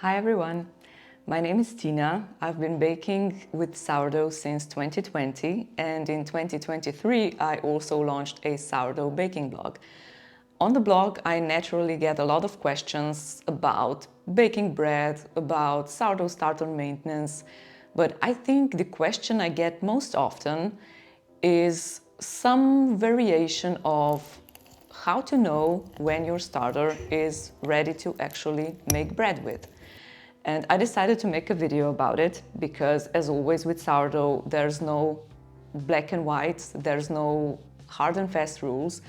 Hi everyone, my name is Tina. I've been baking with sourdough since 2020, and in 2023 I also launched a sourdough baking blog. On the blog I naturally get a lot of questions about baking bread, about sourdough starter maintenance, but I think the question I get most often is some variation of how to know when your starter is ready to actually make bread with. And I decided to make a video about it because, as always with sourdough, there's no black and white, there's no hard and fast rules,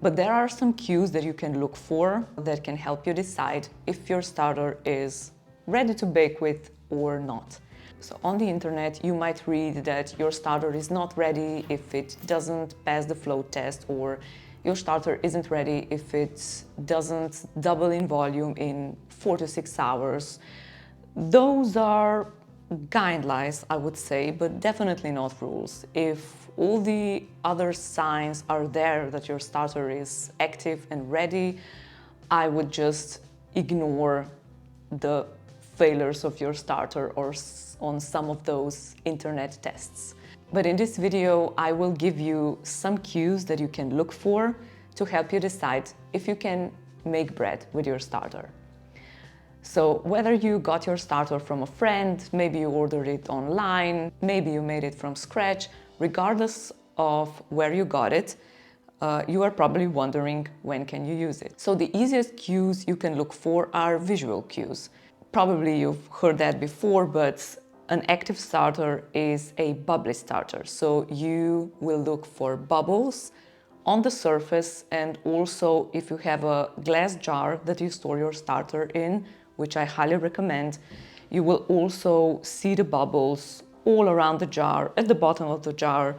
but there are some cues that you can look for that can help you decide if your starter is ready to bake with or not. So on the internet, you might read that your starter is not ready if it doesn't pass the float test, or your starter isn't ready if it doesn't double in volume in 4 to 6 hours. Those are guidelines, I would say, but definitely not rules. If all the other signs are there that your starter is active and ready, I would just ignore the failures of your starter or on some of those internet tests. But in this video, I will give you some cues that you can look for to help you decide if you can make bread with your starter. So whether you got your starter from a friend, maybe you ordered it online, maybe you made it from scratch, regardless of where you got it, you are probably wondering when can you use it. So the easiest cues you can look for are visual cues. Probably you've heard that before, but an active starter is a bubbly starter. So you will look for bubbles on the surface, and also if you have a glass jar that you store your starter in, which I highly recommend, you will also see the bubbles all around the jar, at the bottom of the jar.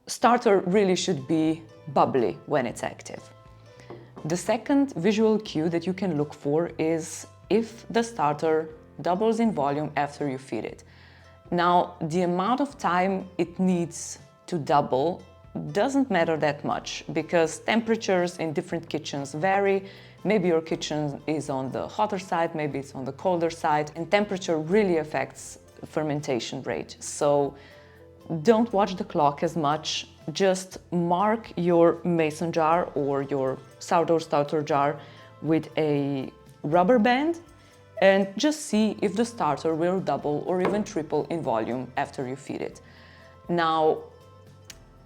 Starter really should be bubbly when it's active. The second visual cue that you can look for is if the starter doubles in volume after you feed it. Now, the amount of time it needs to double doesn't matter that much because temperatures in different kitchens vary. Maybe your kitchen is on the hotter side, maybe it's on the colder side, and temperature really affects fermentation rate. So don't watch the clock as much, just mark your mason jar or your sourdough starter jar with a rubber band and just see if the starter will double or even triple in volume after you feed it. Now,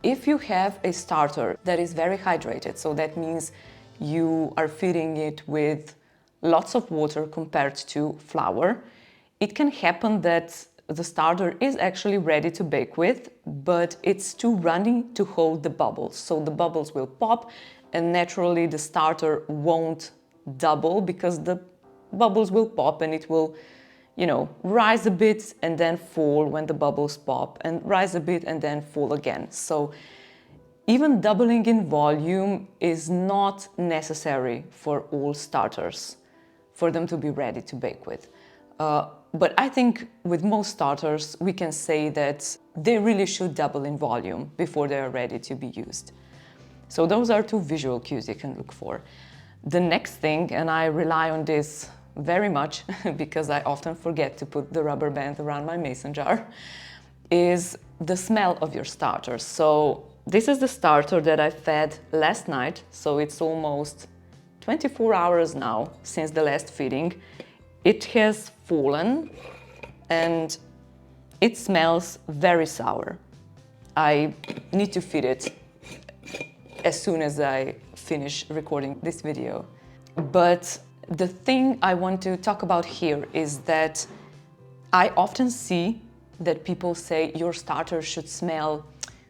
if you have a starter that is very hydrated, so that means you are feeding it with lots of water compared to flour, it can happen that the starter is actually ready to bake with, but it's too runny to hold the bubbles. So the bubbles will pop and naturally the starter won't double because the bubbles will pop and it will, rise a bit and then fall when the bubbles pop, and rise a bit and then fall again. So even doubling in volume is not necessary for all starters for them to be ready to bake with. But I think with most starters, we can say that they really should double in volume before they are ready to be used. So those are two visual cues you can look for. The next thing, and I rely on this very much because I often forget to put the rubber band around my mason jar, is the smell of your starter. So this is the starter that I fed last night, so it's almost 24 hours now since the last feeding. It has fallen and it smells very sour. I need to feed it as soon as I finish recording this video. But the thing I want to talk about here is that I often see that people say your starter should smell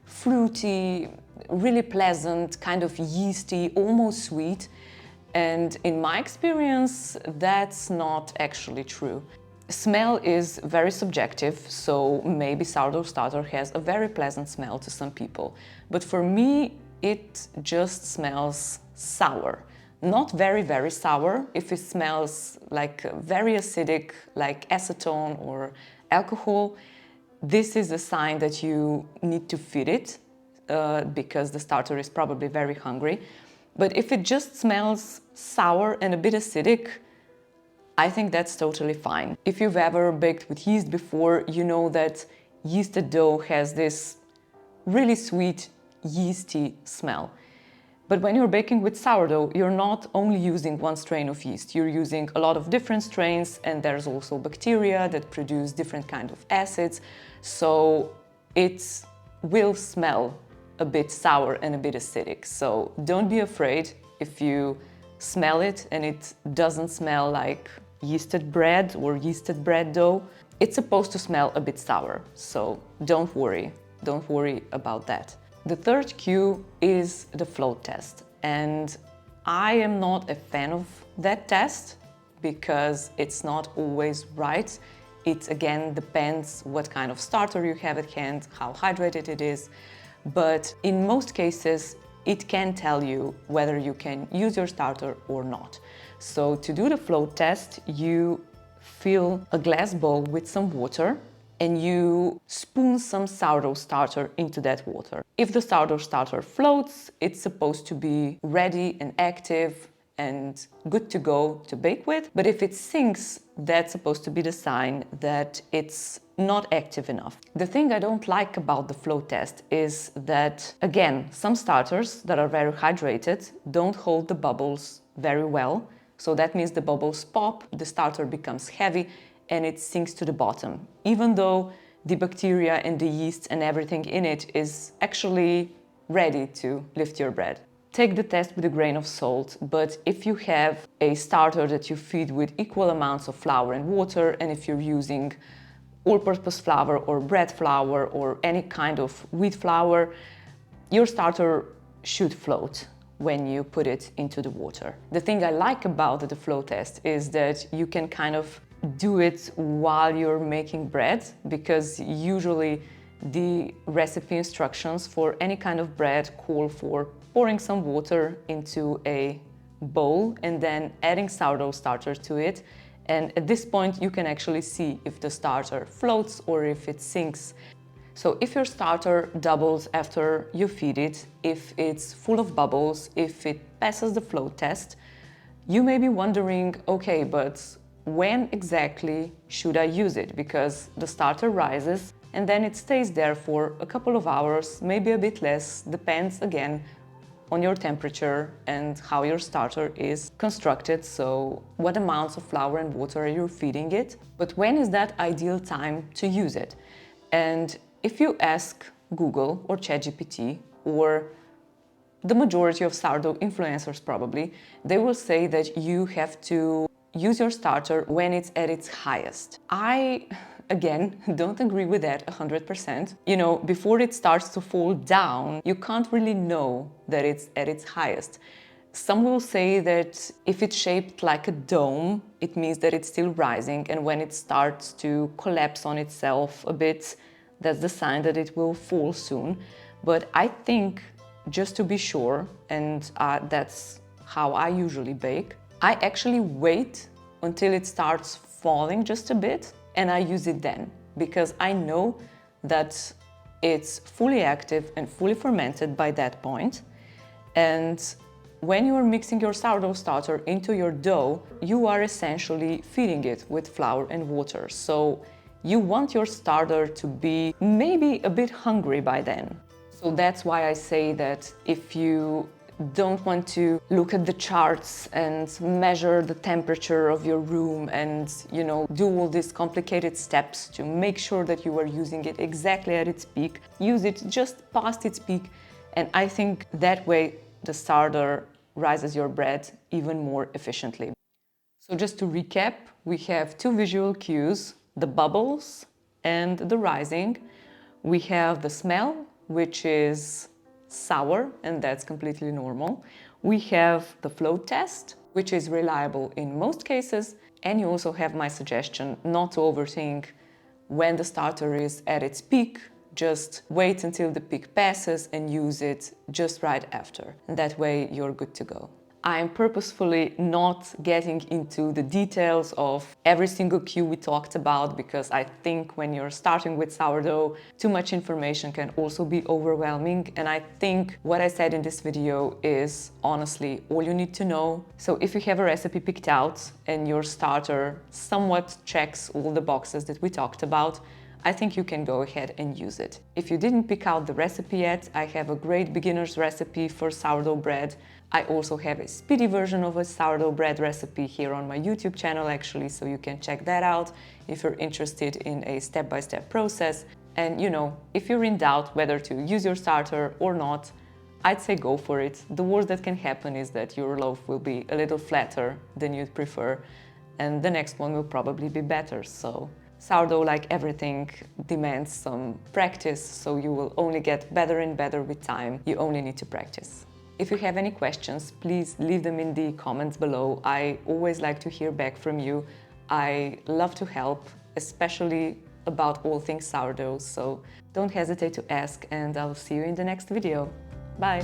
fruity, really pleasant, kind of yeasty, almost sweet. And in my experience, that's not actually true. Smell is very subjective, so maybe sourdough starter has a very pleasant smell to some people. But for me, it just smells sour. Not very, very sour. If it smells like very acidic, like acetone or alcohol, this is a sign that you need to feed it because the starter is probably very hungry. But if it just smells sour and a bit acidic, I think that's totally fine. If you've ever baked with yeast before, you know that yeasted dough has this really sweet, yeasty smell. But when you're baking with sourdough, you're not only using one strain of yeast, you're using a lot of different strains, and there's also bacteria that produce different kinds of acids. So it will smell a bit sour and a bit acidic. So don't be afraid if you smell it and it doesn't smell like yeasted bread or yeasted bread dough. It's supposed to smell a bit sour, so don't worry about that. The third cue is the float test, and I am not a fan of that test because it's not always right. It again depends what kind of starter you have at hand, how hydrated it is, but in most cases it can tell you whether you can use your starter or not. So to do the float test, you fill a glass bowl with some water and you spoon some sourdough starter into that water. If the sourdough starter floats, it's supposed to be ready and active and good to go to bake with. But if it sinks, that's supposed to be the sign that it's not active enough. The thing I don't like about the float test is that, again, some starters that are very hydrated don't hold the bubbles very well. So that means the bubbles pop, the starter becomes heavy, and it sinks to the bottom, even though the bacteria and the yeast and everything in it is actually ready to lift your bread. Take the test with a grain of salt, but if you have a starter that you feed with equal amounts of flour and water, and if you're using all-purpose flour or bread flour or any kind of wheat flour, your starter should float when you put it into the water. The thing I like about the float test is that you can kind of do it while you're making bread, because usually the recipe instructions for any kind of bread call for pouring some water into a bowl and then adding sourdough starter to it. And at this point you can actually see if the starter floats or if it sinks. So if your starter doubles after you feed it, if it's full of bubbles, if it passes the float test, you may be wondering, okay, but when exactly should I use it? Because the starter rises and then it stays there for a couple of hours, maybe a bit less, depends again on your temperature and how your starter is constructed, so what amounts of flour and water are you feeding it. But when is that ideal time to use it? And if you ask Google or ChatGPT or the majority of sourdough influencers probably, they will say that you have to use your starter when it's at its highest. I, again, don't agree with that 100%. You know, before it starts to fall down, you can't really know that it's at its highest. Some will say that if it's shaped like a dome, it means that it's still rising, and when it starts to collapse on itself a bit, that's the sign that it will fall soon. But I think, just to be sure, and that's how I usually bake, I actually wait until it starts falling just a bit and I use it then, because I know that it's fully active and fully fermented by that point. And when you are mixing your sourdough starter into your dough, you are essentially feeding it with flour and water. So you want your starter to be maybe a bit hungry by then. So that's why I say that if you don't want to look at the charts and measure the temperature of your room and, you know, do all these complicated steps to make sure that you are using it exactly at its peak, use it just past its peak, and I think that way the starter rises your bread even more efficiently. So just to recap, we have two visual cues, the bubbles and the rising. We have the smell, which is sour, and that's completely normal. We have the float test, which is reliable in most cases, and you also have my suggestion not to overthink when the starter is at its peak. Just wait until the peak passes and use it just right after, and that way you're good to go. I'm purposefully not getting into the details of every single cue we talked about, because I think when you're starting with sourdough, too much information can also be overwhelming. And I think what I said in this video is honestly all you need to know. So if you have a recipe picked out and your starter somewhat checks all the boxes that we talked about, I think you can go ahead and use it. If you didn't pick out the recipe yet, I have a great beginner's recipe for sourdough bread. I also have a speedy version of a sourdough bread recipe here on my YouTube channel actually, so you can check that out if you're interested in a step-by-step process. And you know, if you're in doubt whether to use your starter or not, I'd say go for it. The worst that can happen is that your loaf will be a little flatter than you'd prefer, and the next one will probably be better. So sourdough, like everything, demands some practice, so you will only get better and better with time. You only need to practice. If you have any questions, please leave them in the comments below. I always like to hear back from you. I love to help, especially about all things sourdough, so don't hesitate to ask, and I'll see you in the next video. Bye!